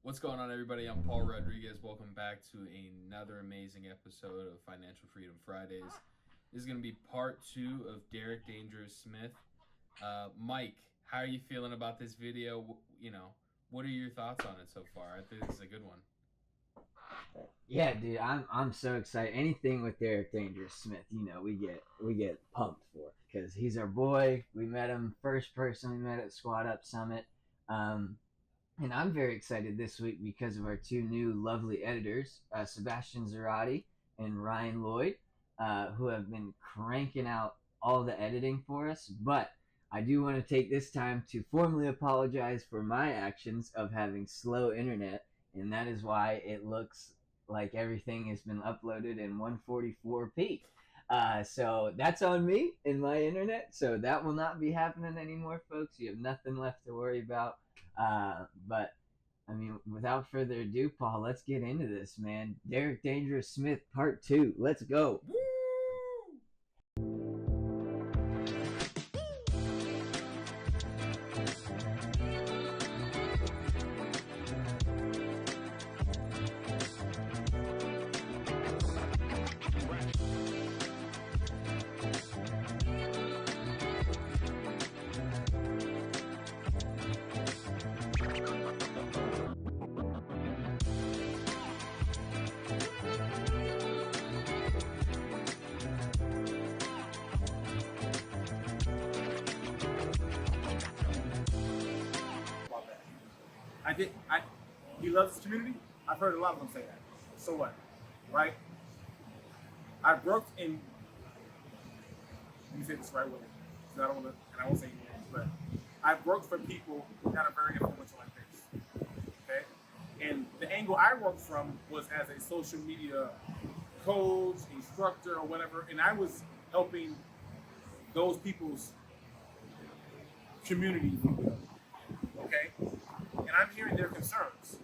What's going on, everybody? I'm Paul Rodriguez. Welcome back to another amazing episode of Financial Freedom Fridays. This is going to be part 2 of Derrick Dangerous Smith. Mike, how are you feeling about this video? What are your thoughts on it so far? I think this is a good one. Yeah, dude, I'm so excited. Anything with Derrick Dangerous Smith, we get pumped for because he's our boy. We met him first person we met at Squad Up Summit, and I'm very excited this week because of our two new lovely editors, Sebastian Zarati and Ryan Lloyd, who have been cranking out all the editing for us. But I do want to take this time to formally apologize for my actions of having slow internet, and that is why it looks like everything has been uploaded in 144p. So that's on me and my internet. So that will not be happening anymore, folks. You have nothing left to worry about. But I mean, without further ado, Paul, let's get into this, man. Derrick Dangerous Smith, part 2. Let's go. Woo! He loves his community. I've heard a lot of them say that. So what, right? I've worked in, let me say this right way, because I don't want to, and I won't say names, but I've worked for people that are very influential like this, okay? And the angle I worked from was as a social media coach, instructor, or whatever, and I was helping those people's community, okay? And I'm hearing their concerns.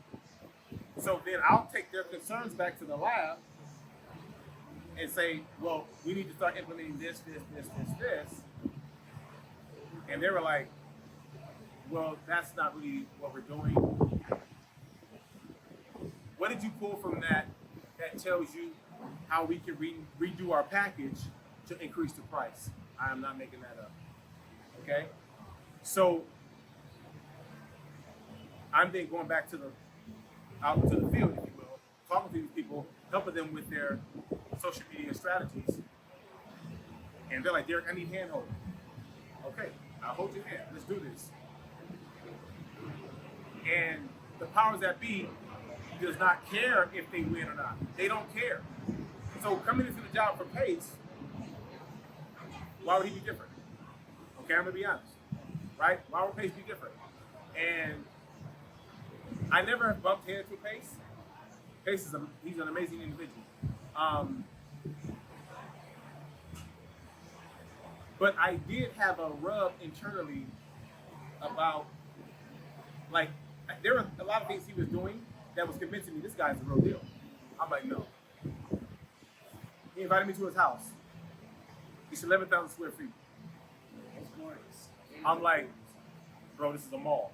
So then I'll take their concerns back to the lab and say, well, we need to start implementing this. And they were like, well, that's not really what we're doing. What did you pull from that tells you how we can redo our package to increase the price? I am not making that up, okay? So I'm then going back out to the field, if you will, talking to these people, helping them with their social media strategies. And they're like, Derrick, I need hand holding. Okay, I'll hold your hand. Let's do this. And the powers that be does not care if they win or not. They don't care. So coming into the job for Pace, why would he be different? Okay, I'm gonna be honest, right? Why would Pace be different? And I never bumped heads with Pace. Pace he's an amazing individual. But I did have a rub internally about, like, there were a lot of things he was doing that was convincing me this guy's the real deal. I'm like, no. He invited me to his house. It's 11,000 square feet. I'm like, bro, this is a mall.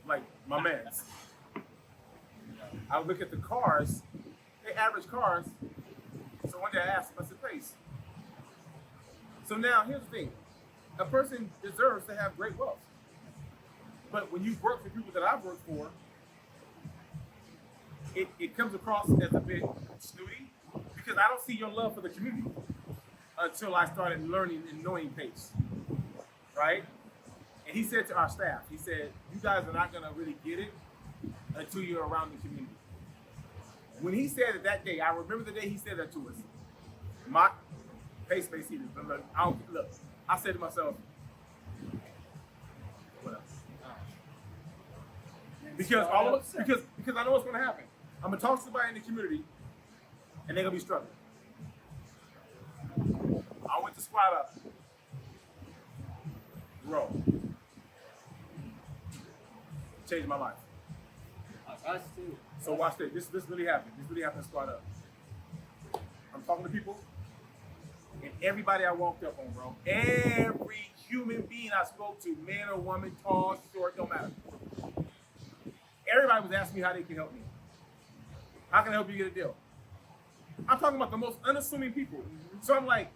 Like, my man's. I would look at the cars, they average cars. So one day I asked him, I said, Pace. So now here's the thing. A person deserves to have great wealth. But when you work for people that I've worked for, it comes across as a bit snooty because I don't see your love for the community until I started learning and knowing Pace, right? And he said to our staff, he said, you guys are not gonna really get it until you're around the community. When he said it that day, I remember the day he said that to us. My Pace heaters, but look, I said to myself, what else? Because all of us, because I know what's gonna happen. I'm gonna talk to somebody in the community and they're gonna be struggling. I went to Squad Up. Bro. Changed my life. Us too. So watch this. This really happened. This really happened in Squad Up. I'm talking to people, and everybody I walked up on, bro. Every human being I spoke to, man or woman, tall, short, don't matter. Everybody Everybody was asking me how they can help me. How can I help you get a deal? I'm talking about the most unassuming people. So I'm like,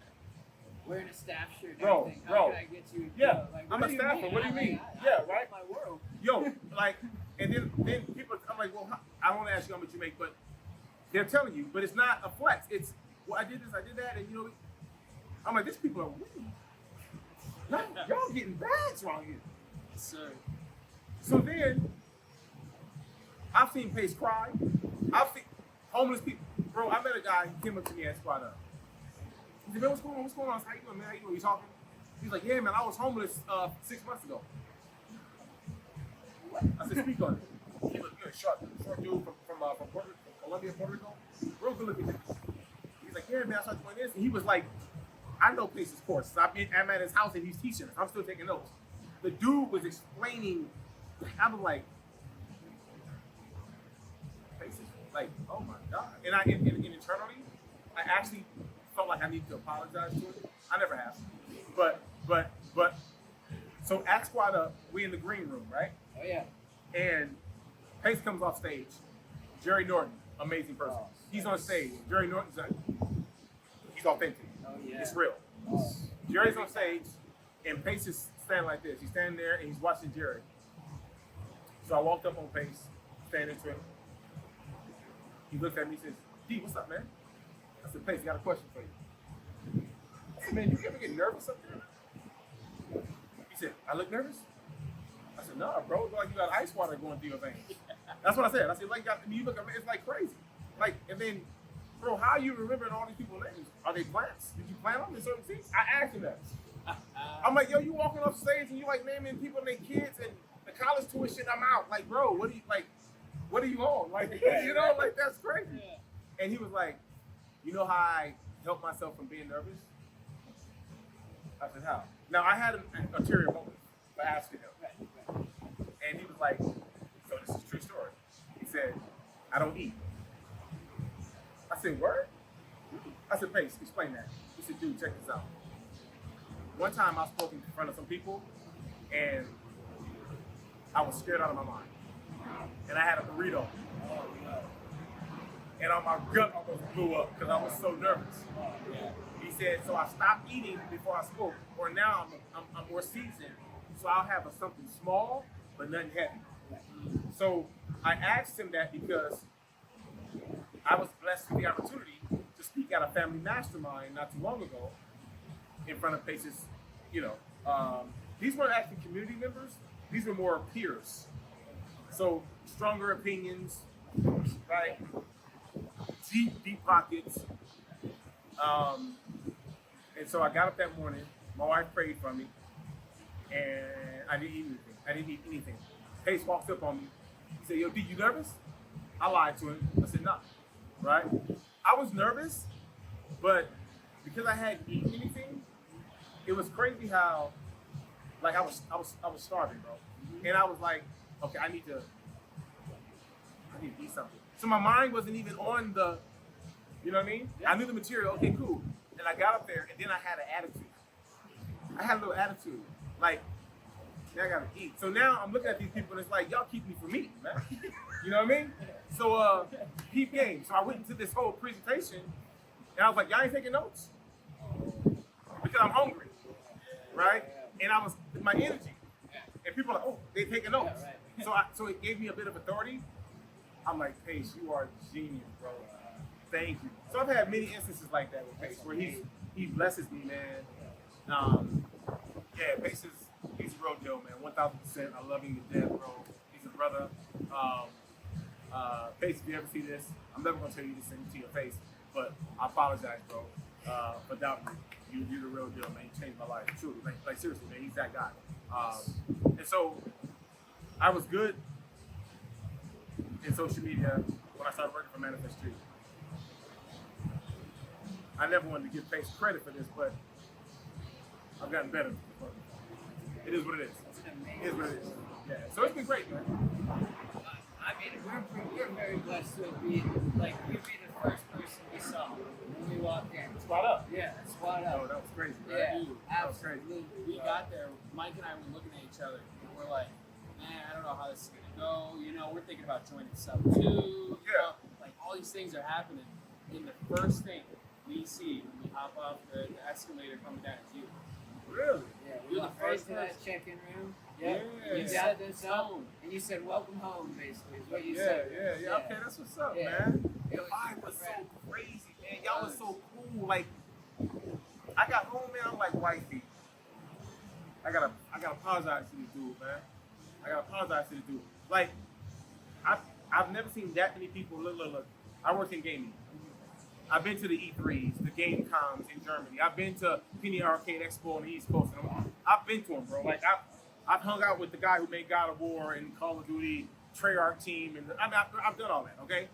Wearing a staff shirt and Bro, everything. bro. How can I get you a Yeah, deal? Like, I'm what a do you staffer. mean? What do you I mean? mean, Yeah, I right? My world. yo, like, and then people, I'm like, well, I don't want to ask you how much you make, but they're telling you, but it's not a flex. It's, well, I did this, I did that, and you know, I'm like, these people are weird. Y'all getting bags around here. Sir. So then, I've seen Pace cry. I've seen homeless people. Bro, I met a guy, he came up to me and squat up. He said, man, what's going on? What's going on? I said, how you doing, man? How you doing? You talking? He's like, yeah, man, I was homeless 6 months ago. What? I said, speak on it. He looked good, short dude from Colombia, Puerto Rico. Real good looking dude. He's like, yeah, man, I started doing this. And he was like, I know Pace's course. I'm at his house and he's teaching us. I'm still taking notes. The dude was explaining. I was like, Pace is like, oh my God. And internally, I actually felt like I needed to apologize to him. I never have. But, so at Squad Up, we in the green room, right? Oh yeah. And Pace comes off stage. Jerry Norton, amazing person. Oh, He's on stage. Jerry Norton's he's authentic. Oh yeah. It's real. Oh. Jerry's on stage, and Pace is standing like this. He's standing there, and he's watching Jerry. So I walked up on Pace, standing to him. He looked at me and says, D, what's up, man? I said, Pace, I got a question for you. I said, man, you ever get nervous up there? He said, I look nervous? I said, nah, bro, it look like you got ice water going through your veins. That's what I said. I said, like, you look, it's like crazy. Like, and then, bro, how are you remembering all these people's names? Are they plants? Did you plant them in certain seats? I asked him that. I'm like, yo, you walking off stage and you like naming people and their kids and the college tuition, I'm out. Like, bro, what are you on? Like, you know, like, that's crazy. Yeah. And he was like, you know how I help myself from being nervous? I said, how? Now, I had an ulterior motive for asking him. Right. And he was like, so this is a true story. He said, I don't eat. I said, word? I said, Pace, explain that. He said, dude, check this out. One time I spoke in front of some people and I was scared out of my mind. And I had a burrito. And my gut almost blew up because I was so nervous. Yeah. He said, so I stopped eating before I spoke, or now I'm more seasoned, so I'll have something small, but nothing heavy. So I asked him that because I was blessed with the opportunity to speak at a family mastermind not too long ago in front of Pace's, these weren't actually community members, these were more peers. So stronger opinions, right? Deep pockets. And so I got up that morning, my wife prayed for me, and I didn't eat anything. Pace walks up on me. He said, yo, D, you nervous? I lied to him. I said, no. Right? I was nervous, but because I hadn't eaten anything, it was crazy how, like, I was starving, bro. And I was like, okay, I need to eat something. So my mind wasn't even on the, you know what I mean? I knew the material, okay, cool. And I got up there, and then I had an attitude. I had a little attitude, like, now I gotta eat. So now I'm looking at these people, and it's like, y'all keep me from eating, man. You know what I mean? So, peep game. So I went into this whole presentation, and I was like, y'all ain't taking notes? Because I'm hungry, right? And I was, my energy. And people are like, oh, they taking notes. So it gave me a bit of authority. I'm like, Pace, you are a genius, bro. Thank you. So I've had many instances like that with Pace, where he blesses me, man. Yeah, Pace he's a real deal, man. 1,000%. I love him to death, bro. He's a brother. Pace, if you ever see this, I'm never gonna tell you this to your face, but I apologize, bro, for doubting you. You're the real deal, man. You changed my life, truly. Like seriously, man. He's that guy. And so I was good in social media when I started working for Manifest Street. I never wanted to give Pace credit for this, but I've gotten better. It is what it is. It is what it is. Yeah. So it's been great, man. I mean, we're very blessed to be like you'd be the first person we saw when we walked in. Squad up. Yeah, squad up. Oh, that was crazy, right? Yeah, Dude, that was crazy. absolutely. We got there, Mike and I were looking at each other, and we're like, man, I don't know how this is gonna go. You know, we're thinking about joining sub 2. You know, like all these things are happening. And the first thing we see when we hop off the escalator coming down is you. Really? Yeah, You're we the went right first to that check-in room. Yeah. You set this up, and you said, "Welcome home," basically, is what you said. Yeah. Okay, that's what's up, Yeah. man. It The was vibe was so rad. crazy, man. Y'all was so cool. Like, I got home, man. I'm like, wifey. I gotta apologize to this dude, man. I gotta apologize to this dude. Like, I've never seen that many people. Look. I work in gaming. I've been to the E3s, the Game Coms in Germany. I've been to Penny Arcade Expo on the East Coast. And I've been to them, bro. Like, I've hung out with the guy who made God of War and Call of Duty, Treyarch team, and I've done all that, okay?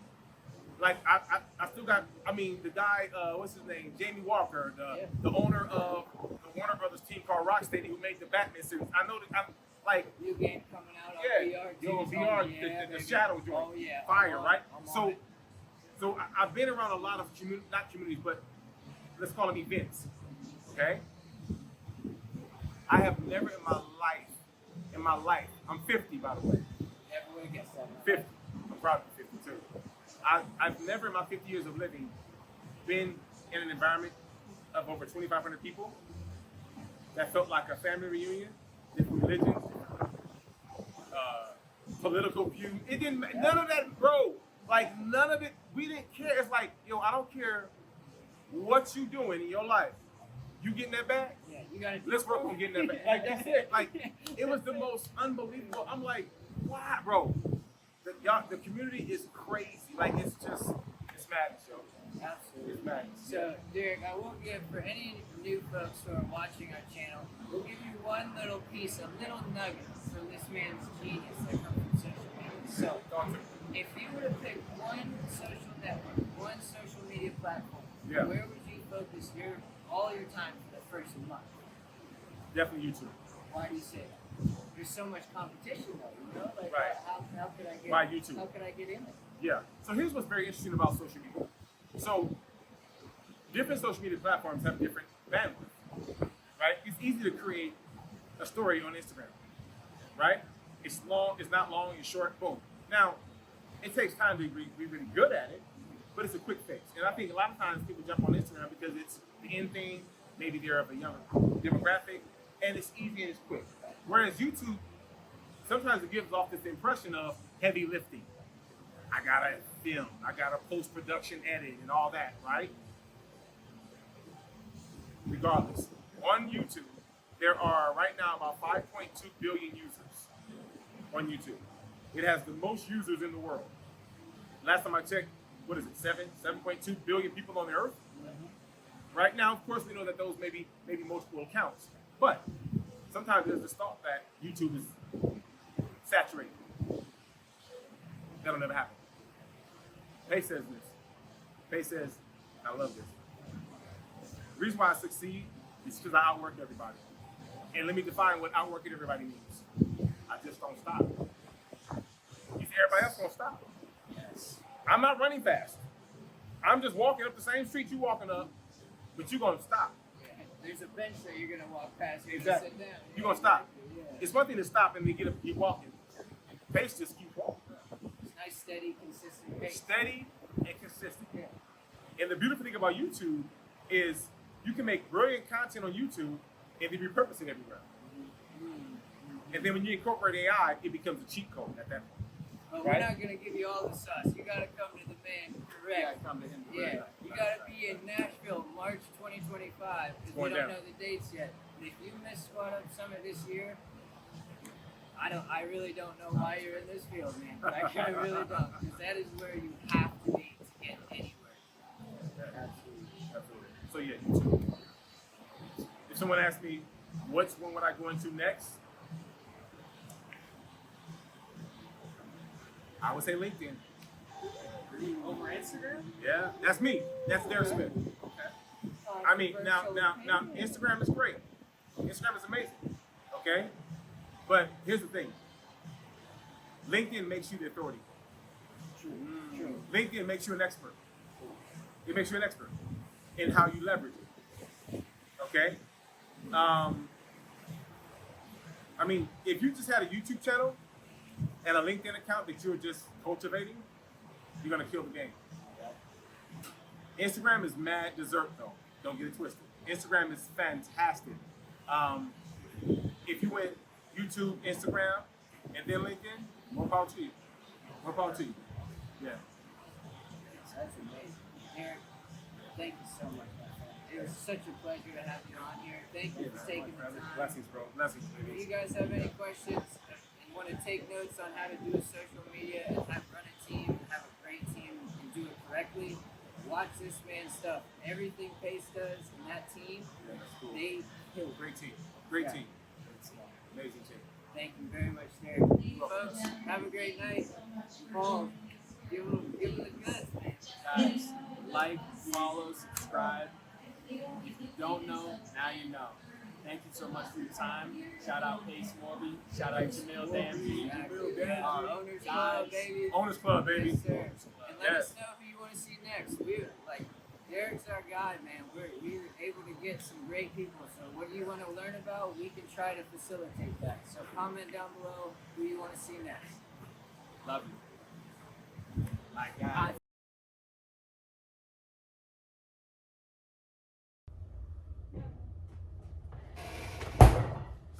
Like, I still got, I mean, the guy, what's his name? Jamie Walker, the owner of the Warner Brothers team called Rocksteady, who made the Batman series. I know that I'm, like, New game coming out on VR. yo, too. VR, Yeah, the baby. Shadow joint, Oh yeah, fire, I'm on right? it. I'm on it. So I've been around a lot of not communities, but let's call them events. Okay. I have never in my life, I'm 50 by the way. Never would have guessed that. 50. I'm proud to be 52. I've never in my 50 years of living been in an environment of over 2,500 people that felt like a family reunion, different religions, political views. It didn't. None of that, bro. Like, none of it. We didn't care. It's like, yo, I don't care what you doing in your life. You getting that bag? Yeah, you gotta. Let's work on getting that back. Like, that's it. Like, it was the most unbelievable. I'm like, why, bro? The community is crazy. Like, it's madness, yo. Absolutely. It's madness. So, Derrick, I will give, for any new folks who are watching our channel, we'll give you one little piece, a little nugget from this man's genius that comes from social media. So, if you were to pick one social network, one social media platform, Yeah. where would you focus all your time for the first month? Definitely YouTube. Why do you say that? There's so much competition, though. You know, like Right. how could I get? Why YouTube? How could I get in there? Yeah. So here's what's very interesting about social media. So different social media platforms have different bandwidth, right? It's easy to create a story on Instagram, right? It's long, it's not long, it's short, boom. Now, it takes time to be really good at it, but it's a quick fix. And I think a lot of times people jump on Instagram because it's the end thing, maybe they're of a younger demographic, and it's easy and it's quick. Whereas YouTube, sometimes it gives off this impression of heavy lifting. I gotta film, I gotta post-production edit and all that, right? Regardless, on YouTube, there are right now about 5.2 billion users on YouTube. It has the most users in the world. Last time I checked, what is it, 7.2 billion people on the earth? Right now, of course, we know that those may be multiple accounts. But sometimes there's this thought that YouTube is saturated. That'll never happen. Pay says this. Pay says, I love this. The reason why I succeed is because I outwork everybody. And let me define what outworking everybody means. I just don't stop. You see, everybody else gonna stop. Yes. I'm not running fast. I'm just walking up the same street you walking up, but you're gonna stop. Yeah. There's a bench that you're gonna walk past. You're Exactly. gonna sit down. You're gonna stop. Yeah. It's one thing to stop and then get up and keep walking. Pace just keep walking. It's nice, steady, consistent pace. Steady and consistent. Yeah. And the beautiful thing about YouTube is you can make brilliant content on YouTube and then repurpose it everywhere. And then when you incorporate AI, it becomes a cheat code at that point. But Right. we're not gonna give you all the sauce. You gotta come to the man correct. Come to him. Yeah, you gotta be in Nashville, March 2025, because we Going don't down. know the dates yet. And if you miss Squad Up Summit this year, I really don't know why you're in this field, man. I really don't, because that is where you have to be to get anywhere. Absolutely. So yeah, YouTube. If someone asks me, which one would I go into next? I would say LinkedIn. Over Instagram? Yeah, that's me. That's Derrick Smith. I mean, now, Instagram is great. Instagram is amazing. Okay, but here's the thing. LinkedIn makes you the authority. True. LinkedIn makes you an expert. It makes you an expert in how you leverage it. Okay. I mean, if you just had a YouTube channel, and a LinkedIn account that you're just cultivating, you're gonna kill the game. Instagram is mad dessert though. Don't get it twisted. Instagram is fantastic. If you went YouTube, Instagram, and then LinkedIn, more power to you. More power to you. Yeah. That's amazing. Derrick, thank you so much, my friend. It was such a pleasure to have you on here. Thank you for taking the time. Blessings, bro. Blessings, If baby. you guys have any questions and want to take notes on how to do social media and run a team, and have a great team and do it correctly, watch this man's stuff. Everything Pace does and that team, Yeah, that's cool. they kill. Great team. Great Yeah. team. Amazing team. Thank you very much, Derrick. Folks, have a great night. Paul, give him the goods, man. Guys, like, follow, subscribe. If you don't know, now you know. Thank you so much for your time. Shout out Pace Morby. Shout out Jamil Danby. Owners Club, baby. Owners Club, baby. Yes, sir. And let Yes. us know who you want to see next. We're like, Derrick's our guy, man. We're able to get some great people. So what do you want to learn about? We can try to facilitate that. So comment down below who you want to see next. Love you. My God.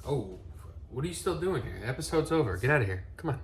Oh, what are you still doing here? The episode's over. Get out of here. Come on.